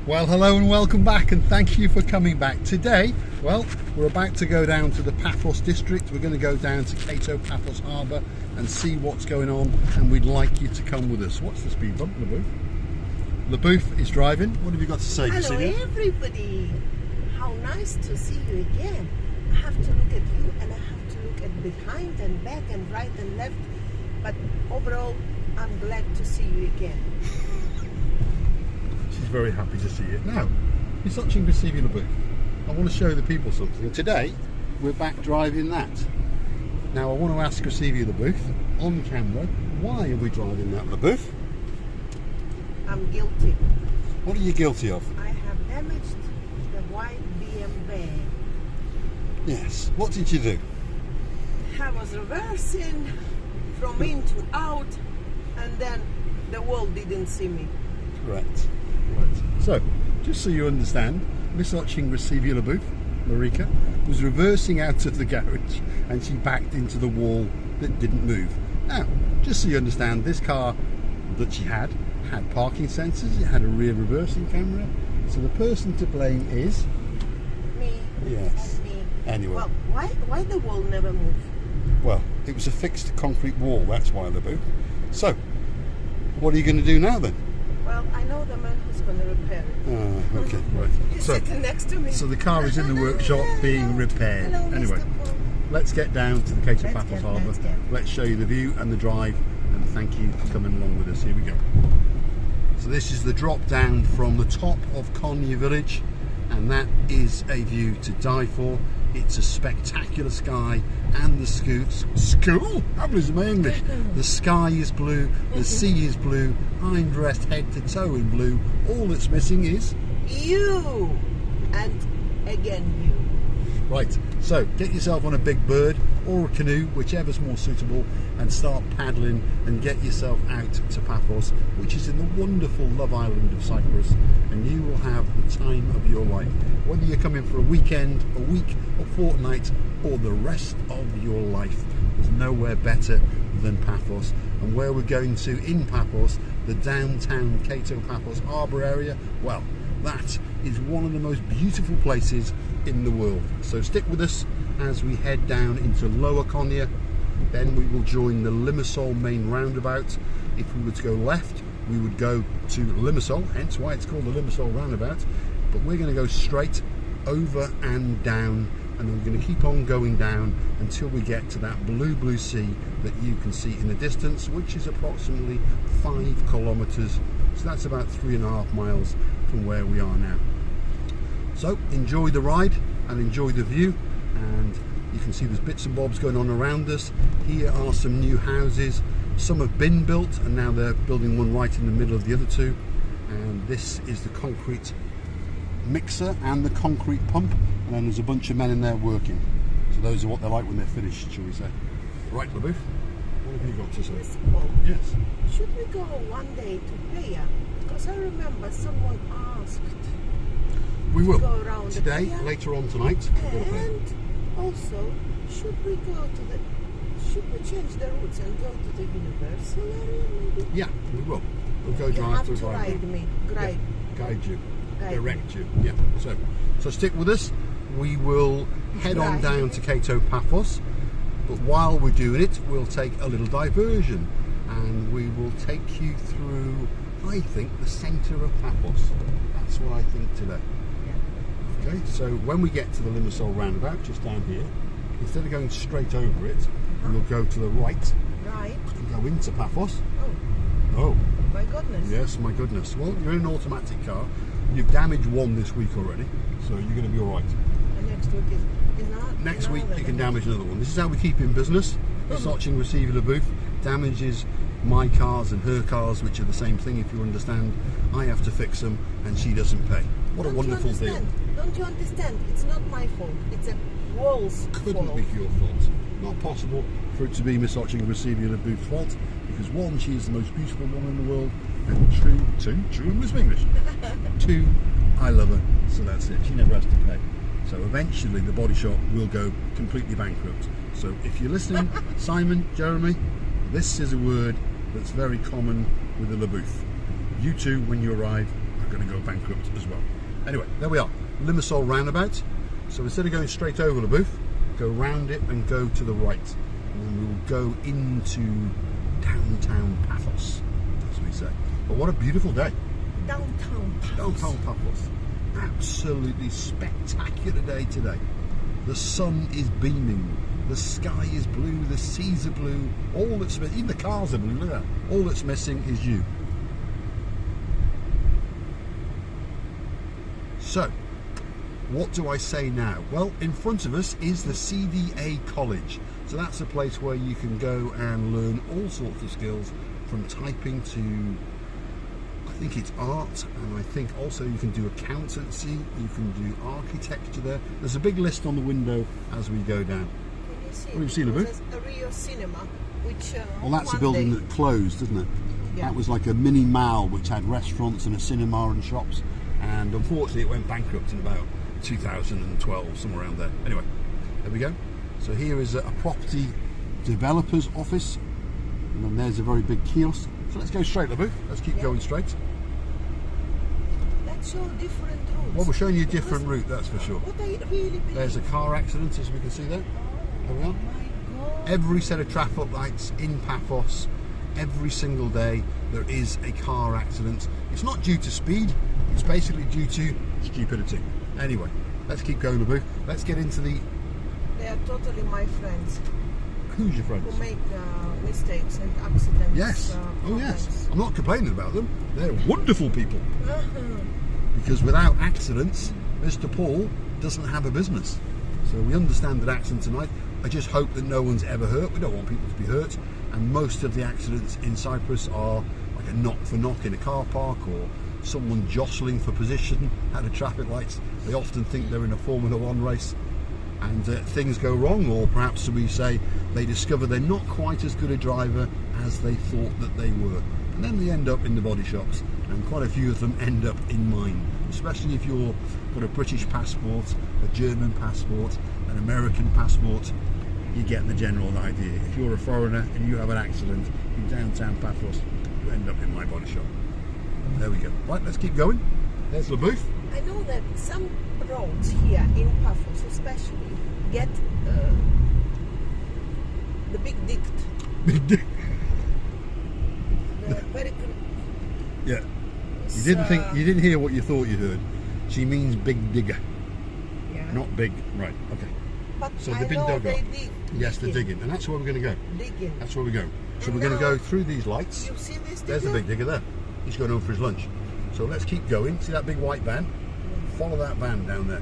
Well, hello and welcome back, and thank you for coming back. Today, well, we're about to go down to the Paphos district. We're going to go down to Kato Paphos harbour and see what's going on, and we'd like you to come with us. What's the speed bump, LeBouf? LeBouf is driving. What have you got to say, Hello Cecilia? everybody! How nice to see you again. I have to look at you and I have to look at behind and back and right and left, but overall I'm glad to see you again. She's very happy to see you. Now, you're watching Cecilia LeBouf. I want to show the people something. Today, we're back driving that. Now, I want to ask Cecilia LeBouf on camera, why are we driving that, LeBouf? I'm guilty. What are you guilty of? I have damaged the white BMW. Yes. What did you do? I was reversing from in to out, and then the world didn't see me. Correct. Right. So, just so you understand, Miss Oching Cecilia LeBouf, Marika, was reversing out of the garage and she backed into the wall that didn't move. Now, just so you understand, this car that she had parking sensors, it had a rear reversing camera, so the person to blame is... Me. Yes. And me. Anyway. Well, why the wall never moved? Well, it was a fixed concrete wall, that's why, LeBouf. So, what are you going to do now then? Well, I know the man who's going to repair it. Okay, right. He's sitting next to me. So the car is in the workshop being repaired. Hello, Anyway, Mr. Paul. let's get down to the Kato Let's Paphos get, harbour. let's get. Let's show you the view and the drive, and thank you for coming along with us. Here we go. So this is the drop down from the top of Konya village, and that is a view to die for. It's a spectacular sky, and the school? That was my English. The sky is blue, the sea is blue, I'm dressed head to toe in blue. All that's missing is... You! And again you. Right, so get yourself on a big bird or a canoe, whichever's more suitable, and start paddling and get yourself out to Paphos, which is in the wonderful love island of Cyprus, and you will have the time of your life. Whether you're coming for a weekend, a week, a fortnight, or the rest of your life, there's nowhere better than Paphos. And where we're going to in Paphos, the downtown Kato Paphos harbour area, well, that is one of the most beautiful places in the world. So stick with us as we head down into Lower Konya. Then we will join the Limassol main roundabout. If we were to go left, we would go to Limassol, hence why it's called the Limassol roundabout. But we're going to go straight over and down, and we're going to keep on going down until we get to that blue sea that you can see in the distance, which is approximately 5 kilometres. So that's about 3.5 miles from where we are now. So enjoy the ride and enjoy the view, and you can see there's bits and bobs going on around us. Here are some new houses. Some have been built and now they're building one right in the middle of the other two, and this is the concrete mixer and the concrete pump, and then there's a bunch of men in there working. So those are what they're like when they're finished, shall we say. Right, LeBouf, what have you got to say? Mr. Paul, Yes. should we go one day to Playa? Because I remember someone asked. We will. Go around Today, the playa. later on tonight. we're gonna play. And also, should we change the routes and go to the Universal area maybe? Yeah, we will. We'll go You drive have through to driveway. ride me. Yeah, guide you, Guide direct you. Yeah. So stick with us. We will head on Right. down to Kato Paphos, but while we're doing it, we'll take a little diversion, and we will take you through, I think, the centre of Paphos. That's what I think today. Yeah. Okay. So when we get to the Limassol roundabout, just down here, instead of going straight over it, we'll go to the right Right. and go into Paphos. Oh, Oh. my goodness. Yes, my goodness. Well, you're in an automatic car. You've damaged one this week already, so you're going to be all right. And next week is not. Next week another you can one. damage another one. This is how we keep in business. Miss Oching Cecilia LeBouf damages my cars and her cars, which are the same thing, if you understand. I have to fix them and she doesn't pay. What a wonderful deal. Don't you understand? It's not my fault. It's a wall's Couldn't fault. be your fault. Not possible for it to be Miss Oching Cecilia LeBouf's fault, because one, she is the most beautiful woman in the world, and true in Miss English. Two, I love her, so that's it. She never has to pay. So eventually the body shop will go completely bankrupt. So if you're listening, Simon, Jeremy, this is a word that's very common with the LeBouf. You two, when you arrive, going to go bankrupt as well. Anyway, there we are, Limassol roundabout. So instead of going straight over the booth, go round it and go to the right, and then we'll go into downtown Paphos, as we say. But what a beautiful day. Downtown Paphos. Downtown Paphos. Absolutely spectacular day today. The sun is beaming, the sky is blue, the seas are blue, all that's even the cars are blue, look at that. All that's missing is you. So, what do I say now? Well, in front of us is the CDA College. So that's a place where you can go and learn all sorts of skills, from typing to, I think it's art, and I think also you can do accountancy, you can do architecture there. There's a big list on the window as we go down. Can you see? What have you seen, Abu? There's a Rio Cinema, which Well, that's a building that closed, isn't it? Yeah. That was like a mini mall which had restaurants and a cinema and shops, and unfortunately it went bankrupt in about 2012, somewhere around there. Anyway, there we go. So here is a property developer's office, and then there's a very big kiosk. So let's go straight, Labu. Let's keep going straight. Let's show different routes. Well, we're showing you a different route, that's for sure. What I really believe. There's a car accident, as we can see there. There we are. Oh my God. Every set of traffic lights in Paphos, every single day, there is a car accident. It's not due to speed, it's basically due to stupidity. Anyway, let's keep going, Labu. Let's get into the... They are totally my friends. Who's your friends? Who make mistakes and accidents. Yes. Oh, yes. I'm not complaining about them. They're wonderful people. Uh-huh. Because without accidents, Mr. Paul doesn't have a business. So we understand that accident tonight. I just hope that no one's ever hurt. We don't want people to be hurt. And most of the accidents in Cyprus are like a knock for knock in a car park, or someone jostling for position at the traffic lights. They often think they're in a Formula One race, and things go wrong, or perhaps we say they discover they're not quite as good a driver as they thought that they were, and then they end up in the body shops, and quite a few of them end up in mine, especially if you've got a British passport, a German passport, an American passport. You get the general idea. If you're a foreigner and you have an accident in downtown Paphos, you end up in my body shop. There we go. Right, let's keep going. There's the booth. I know that some roads here in Paphos especially get the big dict. Big dick. The very good. Yeah. You didn't hear what you thought you heard. She means big digger, Yeah. not big. Right. Okay. But So I they've been know dug they up. dig. Yes, they're digging, and that's where we're going to go. Digging. That's where we go. So And we're going to now- go through these lights. You see this? There's the digger? big digger there. He's going home for his lunch. So let's keep going. See that big white van? Follow that van down there,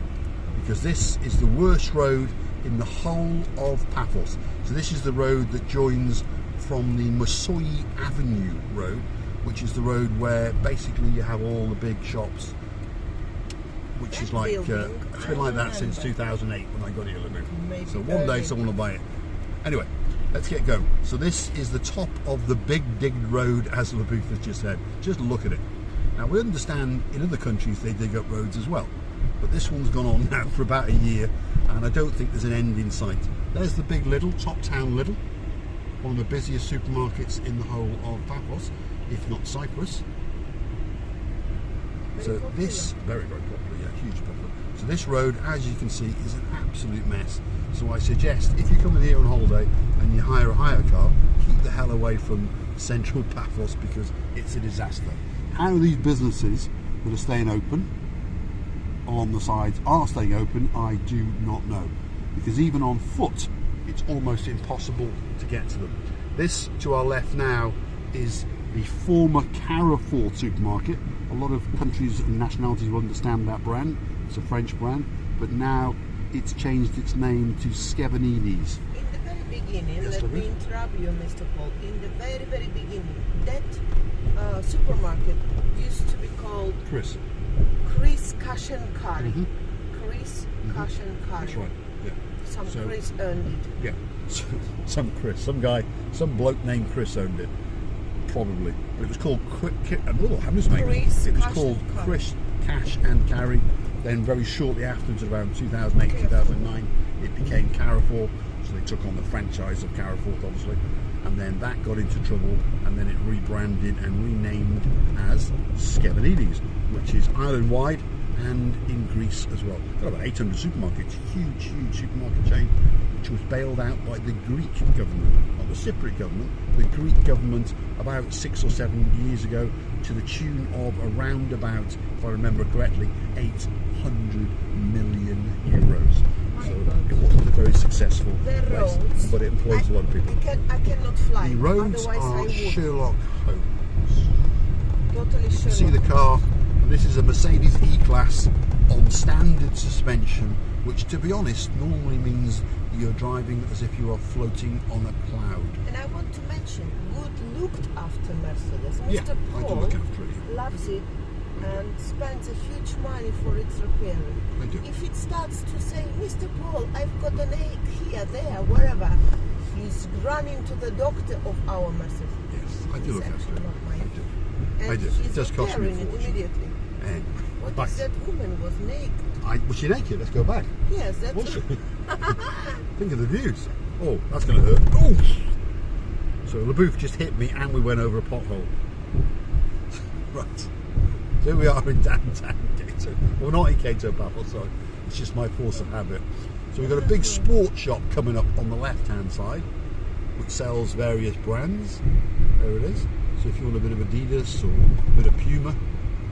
because this is the worst road in the whole of Paphos. So this is the road that joins from the Masoi Avenue road, which is the road where basically you have all the big shops, which That is like building, it's been like that since remember. 2008 when I got here, Labu. Maybe So one day early. someone will buy it. Anyway, let's get going. So this is the top of the big digged road, as Labu has just said. Just look at it. Now we understand in other countries they dig up roads as well, but this one's gone on now for about a year, and I don't think there's an end in sight. There's the big Lidl, Top Town Lidl, one of the busiest supermarkets in the whole of Paphos, if not Cyprus. So this, very, very popular, yeah, huge popular. So this road, as you can see, is an absolute mess. So I suggest, if you come in here on holiday and you hire a hire car, keep the hell away from central Paphos, because it's a disaster. How these businesses that are staying open along the sides are staying open, I do not know. Because even on foot, it's almost impossible to get to them. This, to our left now, is the former Carrefour supermarket. A lot of countries and nationalities will understand that brand. It's a French brand, but now it's changed its name to Skevanidis. In the very beginning, Yes, let me Labu. interrupt you, Mr. Paul. In the very, very beginning, that supermarket used to be called Chris. Chris Cash and Carry. Mhm. Chris Cash and Carry. That's right. Yeah. Some So- Chris earned it. Yeah. Some Chris, some guy, some bloke named Chris owned it. Probably. But it was called I'm just making Chris it was Cash called and Carry. Chris Cash and Carry. Then very shortly afterwards, around 2008, 2009, it became Carrefour. So they took on the franchise of Carrefour, obviously. and then that got into trouble, and then it rebranded and renamed as Skevanides, which is island-wide and in Greece as well. Got about 800 supermarkets, huge supermarket chain, which was bailed out by the Greek government, not the Cypriot government, the Greek government about 6 or 7 years ago, to the tune of around about, if I remember correctly, 800 million euros. So it wasn't a very successful place, roads, but it employs a lot of people. I cannot fly. The roads otherwise I are would. Sherlock Holmes. Totally Sherlock. See the car, and this is a Mercedes E-Class on standard suspension, which, to be honest, normally means you're driving as if you are floating on a cloud. And I want to mention, good looked after Mercedes. Yeah, Mr. I do Paul look after it. loves it and spends a huge money for its repairing. I do. If it starts to say, Mr. Paul, I've got an ache here, there, wherever, he's running to the doctor of our Mercedes. Yes, I do look after it. Not mine. I do. And I do. It he's just costs me a repairing it fortune. immediately. Anyway, What right. if that woman was naked? Was she naked? Let's go back. Yes, that's Was she? Think of the views. Oh, that's going to hurt. Oh! So LaBouffe just hit me and we went over a pothole. Right. So here we are in downtown Kato. Well, not in Kato Paphos, sorry. It's just my force of habit. So we've got a big sports shop coming up on the left-hand side, which sells various brands. There it is. So if you want a bit of Adidas or a bit of Puma,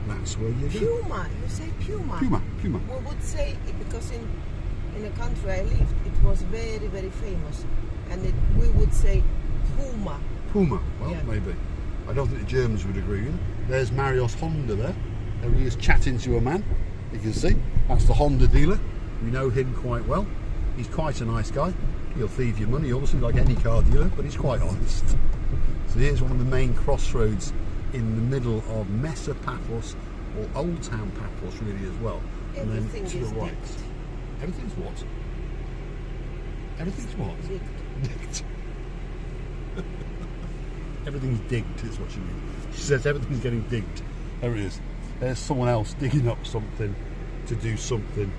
that's where you go. Puma, you say Puma. Puma. We would say, because in the country I lived, it was very, very famous. And we would say Puma. Puma, well, Yeah. maybe. I don't think the Germans would agree with you. There's Marios Honda there. There he is chatting to a man. You can see, that's the Honda dealer. We know him quite well. He's quite a nice guy. He'll thieve your money, obviously, like any car dealer, but he's quite honest. So here's one of the main crossroads in the middle of Mesa Paphos, or Old Town Paphos really as well. And then Everything to the is right. digged. Everything's what? Everything's what? Digged. Everything's digged, is what she means. She says everything's getting digged. There it is. There's someone else digging up something to do something.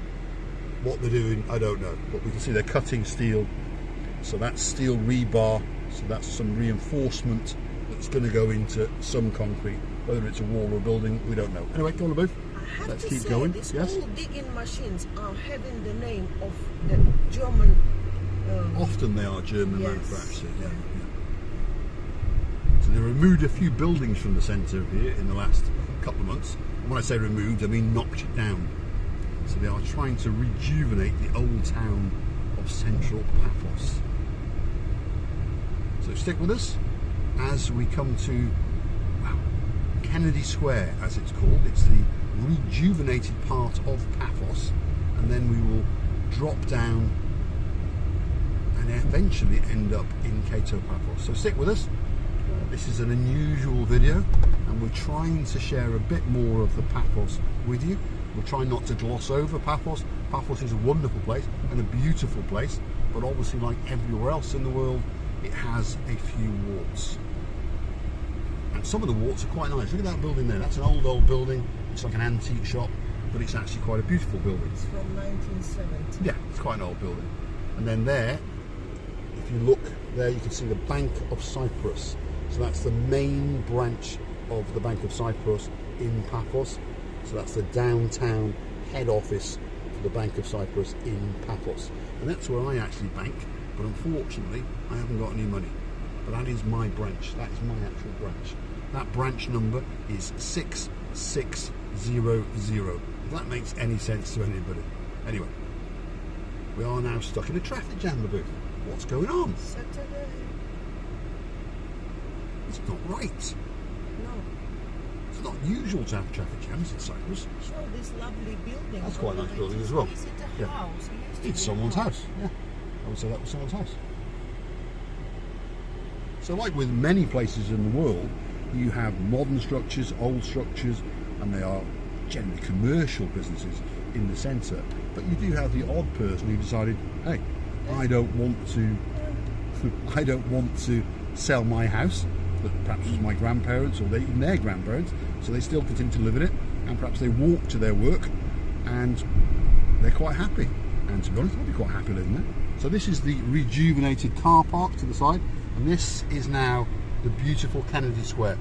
What they're doing, I don't know. But we can see they're cutting steel. So that's steel rebar. So that's some reinforcement that's going to go into some concrete. Whether it's a wall or a building, we don't know. Anyway, go on, LaBouffe. I have Let's to keep say, going. these Yes? old digging machines are having the name of the German. Often they are German Yes. manufactured. Yeah. So they removed a few buildings from the centre of here in the last couple of months. And when I say removed, I mean knocked it down. So they are trying to rejuvenate the old town of central Paphos. So stick with us as we come to Kennedy Square, as it's called. It's the rejuvenated part of Paphos, and then we will drop down and eventually end up in Kato Paphos. So stick with us. This is an unusual video, and we're trying to share a bit more of the Paphos with you. We're trying not to gloss over Paphos. Paphos is a wonderful place and a beautiful place, but obviously, like everywhere else in the world, it has a few warts. And some of the warts are quite nice. Look at that building there. That's an old building. It's like an antique shop, but it's actually quite a beautiful building. It's from 1970. Yeah, it's quite an old building. And then there, if you look there, you can see the Bank of Cyprus. So that's the main branch of the Bank of Cyprus in Paphos. So that's the downtown head office for the Bank of Cyprus in Paphos. And that's where I actually bank, but unfortunately I haven't got any money. But that is my branch, that is my actual branch. That branch number is 6600, if that makes any sense to anybody. Anyway, we are now stuck in a traffic jam, LaBouffe. What's going on? Saturday. It's not right. No. It's not usual to have traffic jams in Cyprus. Show this lovely building. That's quite a nice over building there. as well. Is it a Yeah. house? It used to It's be a someone's house, yeah. I would say that was someone's house. So like with many places in the world, you have modern structures, old structures, and they are generally commercial businesses in the centre. But you do have the odd person who decided, hey, I don't want to sell my house, that perhaps was my grandparents or even their grandparents, so they still continue to live in it, and perhaps they walk to their work and they're quite happy. And to be honest, I'd be quite happy living there. So this is the rejuvenated car park to the side. And this is now the beautiful Kennedy Square.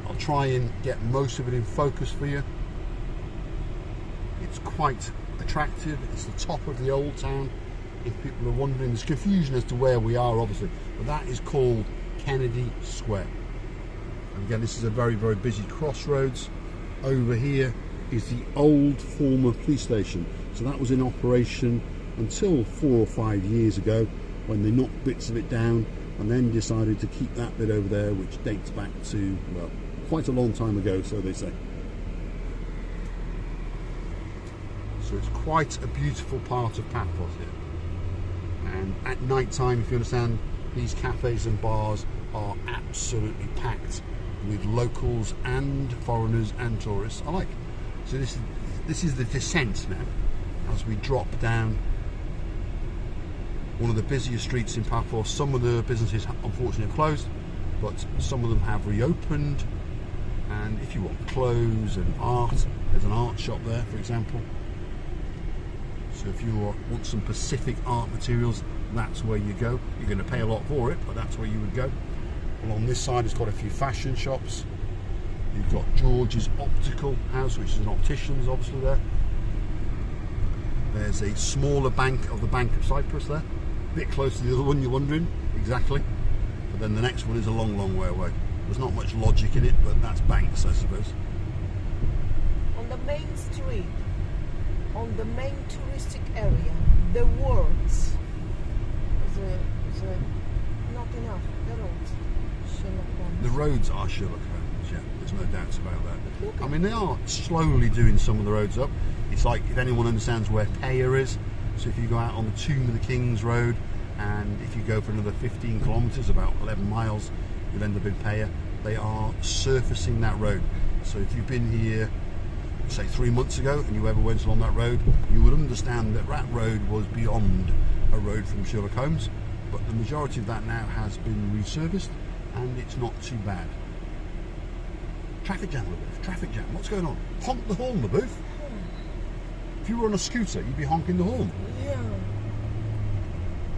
I'll try and get most of it in focus for you. It's quite attractive. It's the top of the old town. If people are wondering, there's confusion as to where we are, obviously, but that is called Kennedy Square. And again, this is a very, very busy crossroads. Over here is the old former police station. So that was in operation until 4 or 5 years ago, when they knocked bits of it down and then decided to keep that bit over there, which dates back to, well, quite a long time ago, so they say. So it's quite a beautiful part of Paphos here. And at night time, if you understand, these cafes and bars are absolutely packed with locals and foreigners and tourists alike. So this is the descent now as we drop down one of the busiest streets in Paphos. Some of the businesses unfortunately have closed, but some of them have reopened. And if you want clothes and art, there's an art shop there, for example. So if you want some Pacific art materials, that's where you go. You're going to pay a lot for it, but that's where you would go. Along this side, it's got a few fashion shops. You've got George's Optical House, which is an optician's, obviously, there. There's a smaller bank of the Bank of Cyprus there. A bit close to the other one, you're wondering. Exactly. But then the next one is a long, long way away. There's not much logic in it, but that's banks, I suppose. On the main street, on the main touristic area, the words is not enough. The roads. The roads are Sherlock Holmes, yeah, there's no doubts about that. I mean, they are slowly doing some of the roads up. It's like, if anyone understands where Paya is, so if you go out on the Tomb of the Kings Road, and if you go for another 15 kilometres, about 11 miles, you'll end up in Paya. They are surfacing that road. So if you've been here, say 3 months ago, and you ever went along that road, you would understand that that road was beyond a road from Sherlock Holmes, but the majority of that now has been resurfaced, and it's not too bad. Traffic jam, LaBooth, traffic jam. What's going on? Honk the horn, LaBooth. If you were on a scooter, you'd be honking the horn. Yeah.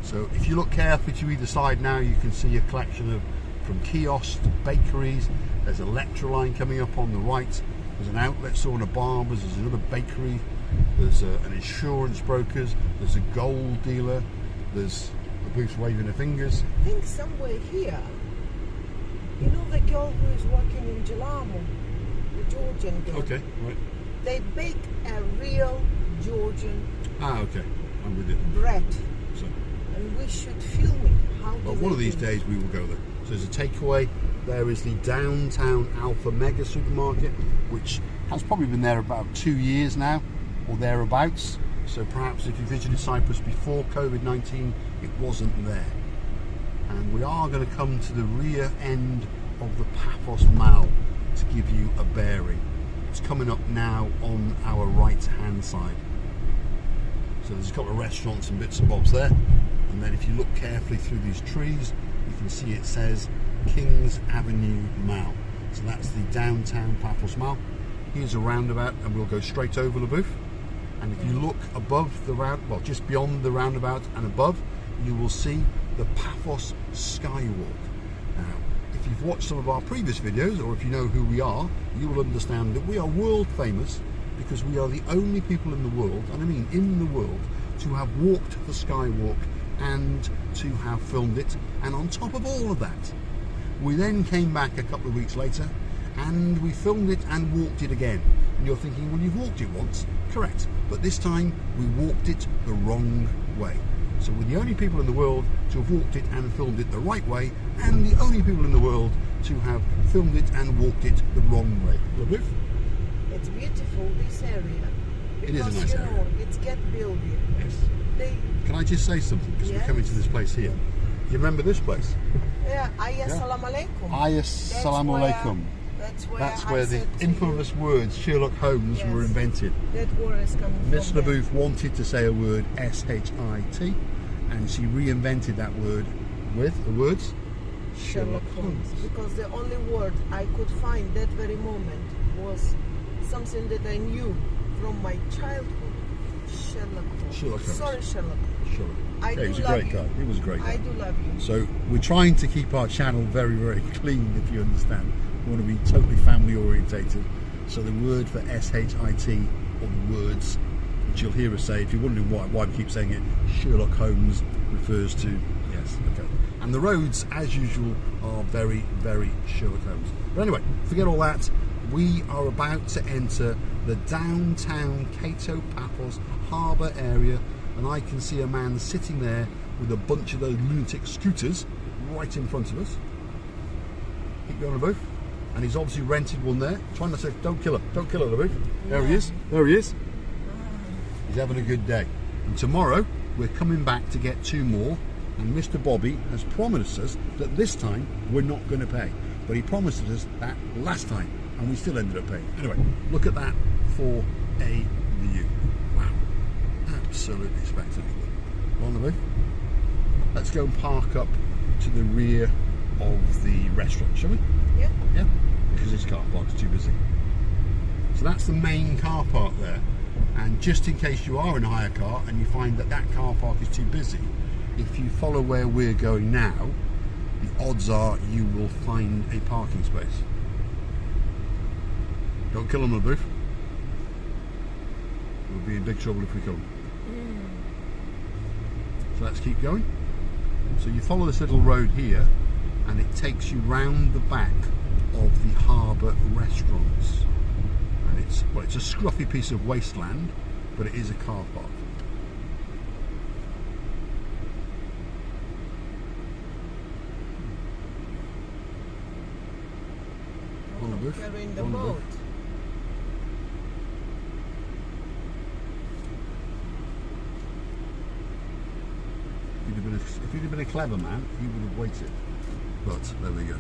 So if you look carefully to either side now, you can see a collection of, from kiosks to bakeries. There's a Electroline coming up on the right. There's an outlet store and a barber's. There's another bakery. There's an insurance broker's. There's a gold dealer. There's LaBooth waving her fingers. I think somewhere here, you know the girl who is working in Gelamo, the Georgian girl. Okay, right. They bake a real Georgian Okay, I'm with you. bread, So, and we should film it. How do well, they one of these do it? days we will go there. So there's a takeaway. There is the downtown Alpha Mega Supermarket, which has probably been there about 2 years now, or thereabouts. So perhaps if you visited Cyprus before COVID-19, it wasn't there. And we are going to come to the rear end of the Paphos Mall to give you a bearing. It's coming up now on our right hand side. So there's a couple of restaurants and bits and bobs there. And then if you look carefully through these trees, you can see it says Kings Avenue Mall. So that's the downtown Paphos Mall. Here's a roundabout, and we'll go straight over LaBooth. And if you look above the well, just beyond the roundabout and above, you will see the Paphos Skywalk. Now, if you've watched some of our previous videos, or if you know who we are, you will understand that we are world famous because we are the only people in the world, and I mean in the world, to have walked the Skywalk and to have filmed it. And on top of all of that, we then came back a couple of weeks later and we filmed it and walked it again. And you're thinking, well, you've walked it once. Correct. But this time we walked it the wrong way. So we're the only people in the world to have walked it and filmed it the right way, and the only people in the world to have filmed it and walked it the wrong way. LaBooth? It's beautiful, this area. It is a Because, nice you area. know, it's get building. Yes. Can I just say something? Because we're coming to this place here. You remember this place? Yeah, Assalamu alaikum. Assalamu alaikum. That's where the infamous words Sherlock Holmes were invented. That word is coming Miss from there. LaBooth wanted to say a word S-H-I-T, and she reinvented that word with the words Sherlock Holmes. Because the only word I could find that very moment was something that I knew from my childhood. Sherlock Holmes. Sherlock Holmes. Sorry, Sherlock. Sure. I Yeah, do he was a love great you. guy. He was a great guy. I do love you. So we're trying to keep our channel very, very clean, if you understand. We want to be totally family orientated. So the word for SHIT, or the words, which you'll hear us say, if you're wondering why we keep saying it, Sherlock Holmes refers to, yes, okay. And the roads, as usual, are very, very Sherlock Holmes. But anyway, forget all that. We are about to enter the downtown Kato Paphos harbour area, and I can see a man sitting there with a bunch of those lunatic scooters right in front of us. Keep going, LaBouffe. And he's obviously rented one there. Try not to, don't kill him, LaBouffe. There he is, there he is. He's having a good day. And tomorrow, we're coming back to get 2 more, and Mr. Bobby has promised us that this time we're not going to pay. But he promised us that last time, and we still ended up paying. Anyway, look at that for a view. Wow, absolutely spectacular. On the move. Let's go and park up to the rear of the restaurant, shall we? Yeah. Yeah, because this car park's too busy. So that's the main car park there. And just in case you are in a hire car and you find that that car park is too busy, if you follow where we're going now, the odds are you will find a parking space. Don't kill him, LaBouffe. We'll be in big trouble if we kill him. So let's keep going. So you follow this little road here, and it takes you round the back of the harbour restaurants. And it's, well, it's a scruffy piece of wasteland, but it is a car park. You're in the boat. If you'd have been a clever man, he would have waited. But there we go.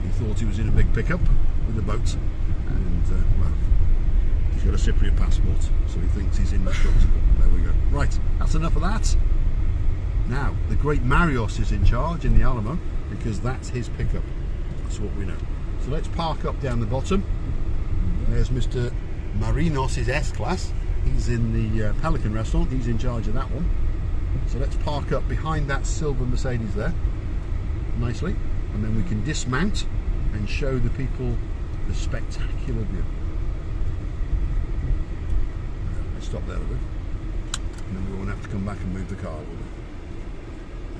He thought he was in a big pickup with a boat, and well, he's got a Cypriot passport, so he thinks he's indestructible. There we go. Right, that's enough of that. Now, the great Marios is in charge in the Alamo, because that's his pickup. That's what we know. So let's park up down the bottom. There's Mr. Marinos' S-Class. He's in the Pelican restaurant. He's in charge of that one. So let's park up behind that silver Mercedes there, nicely, and then we can dismount and show the people the spectacular view. Let's stop there a bit, and then we won't have to come back and move the car, will we?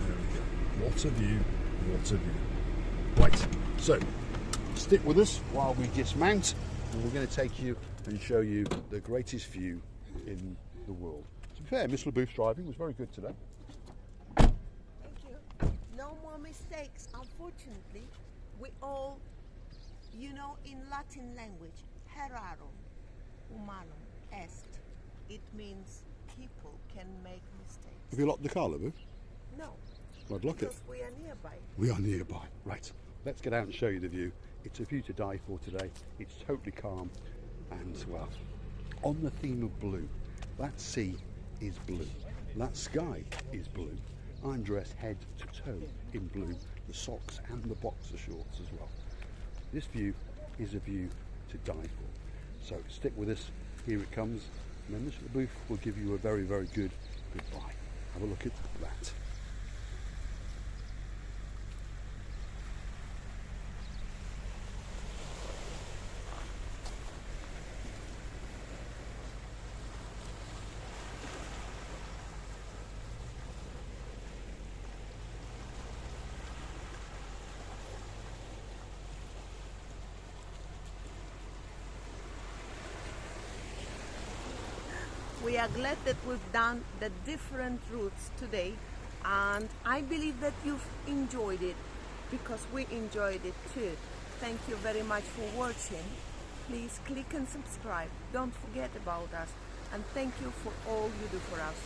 There we go. What a view, what a view. Right, so stick with us while we dismount, and we're going to take you and show you the greatest view in the world. To be fair, Miss LaBouffe's driving was very good today. Thank you. No more mistakes. Unfortunately, we all, you know, in Latin language, herarum humanum est. It means people can make mistakes. Have you locked the car, LaBouffe? No. I'd lock it. Because we are nearby. We are nearby. Right, let's get out and show you the view. It's a view to die for today. It's totally calm, and well, on the theme of blue, that sea is blue, that sky is blue. I'm dressed head to toe in blue, the socks and the boxer shorts as well. This view is a view to die for. So stick with us, here it comes, and then Mr. LaBouffe will give you a very, very good goodbye. Have a look at that. We are glad that we've done the different routes today, and I believe that you've enjoyed it, because we enjoyed it too. Thank you very much for watching. Please click and subscribe. Don't forget about us, and thank you for all you do for us.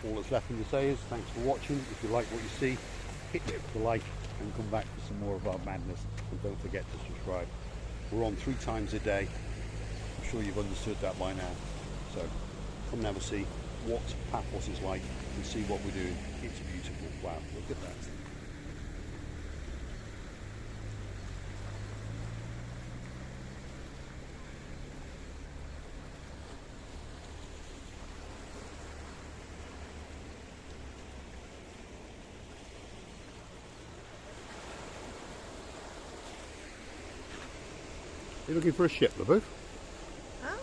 All that's left to say is thanks for watching. If you like what you see, hit the like and come back for some more of our madness, and don't forget to subscribe. We're on 3 times a day. I'm sure you've understood that by now. So come and have a see what Paphos is like and see what we're doing. It's beautiful. Wow, look at that. You looking for a ship, LaBouffe? Huh?